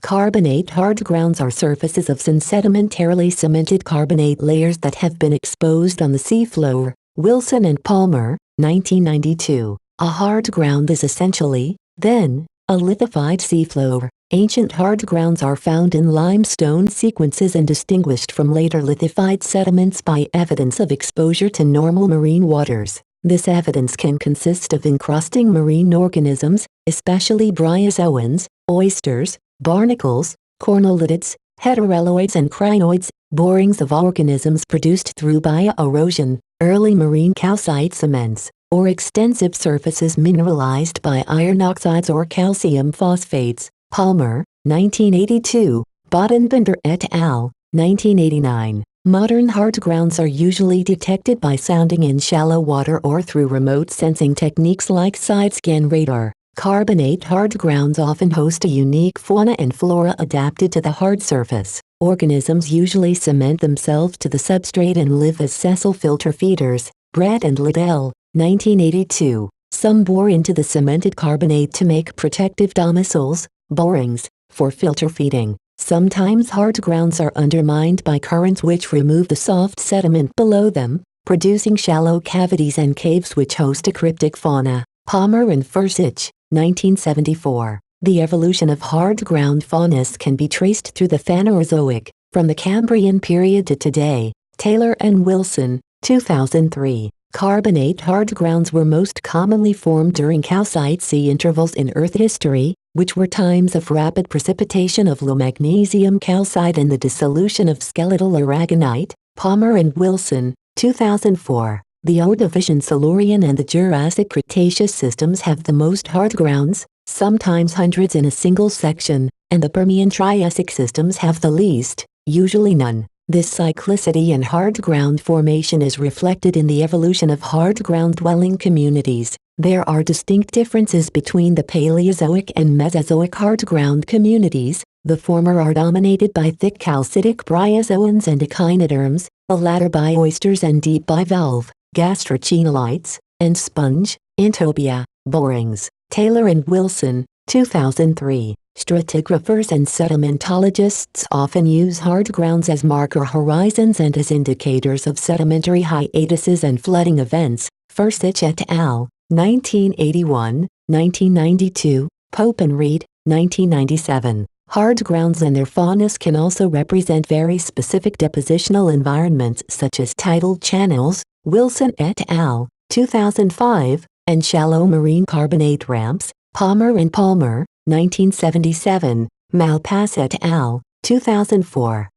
Carbonate hardgrounds are surfaces of synsedimentarily cemented carbonate layers that have been exposed on the seafloor. Wilson and Palmer, 1992. A hardground is essentially, then, a lithified seafloor. Ancient hardgrounds are found in limestone sequences and distinguished from later lithified sediments by evidence of exposure to normal marine waters. This evidence can consist of encrusting marine organisms, especially bryozoans, oysters, barnacles, cornolitids, heterelloids and crinoids, borings of organisms produced through bioerosion, early marine calcite cements, or extensive surfaces mineralized by iron oxides or calcium phosphates. Palmer, 1982, Bodenbender et al., 1989. Modern hardgrounds are usually detected by sounding in shallow water or through remote sensing techniques like side-scan radar. Carbonate hardgrounds often host a unique fauna and flora adapted to the hard surface. Organisms usually cement themselves to the substrate and live as sessile filter feeders. Brett and Liddell, 1982. Some bore into the cemented carbonate to make protective domiciles, borings, for filter feeding. Sometimes hardgrounds are undermined by currents which remove the soft sediment below them, producing shallow cavities and caves which host a cryptic fauna. Palmer and Fursich, 1974. The evolution of hardground faunas can be traced through the Phanerozoic, from the Cambrian period to today. Taylor and Wilson, 2003. Carbonate hardgrounds were most commonly formed during calcite sea intervals in Earth history, which were times of rapid precipitation of low magnesium calcite and the dissolution of skeletal aragonite. Palmer and Wilson, 2004. The Ordovician Silurian and the Jurassic Cretaceous systems have the most hardgrounds, sometimes hundreds in a single section, and the Permian Triassic systems have the least, usually none. This cyclicity in hardground formation is reflected in the evolution of hardground dwelling communities. There are distinct differences between the Paleozoic and Mesozoic hardground communities. The former are dominated by thick calcitic bryozoans and echinoderms, the latter by oysters and deep bivalve, gastrochenolites, and sponge, intobia, borings. Taylor and Wilson, 2003. Stratigraphers and sedimentologists often use hardgrounds as marker horizons and as indicators of sedimentary hiatuses and flooding events. Fursich et al., 1981, 1992, Pope and Reed, 1997. Hardgrounds and their faunas can also represent very specific depositional environments such as tidal channels, Wilson et al., 2005, and shallow marine carbonate ramps, Palmer and Palmer, 1977, Malpass et al., 2004.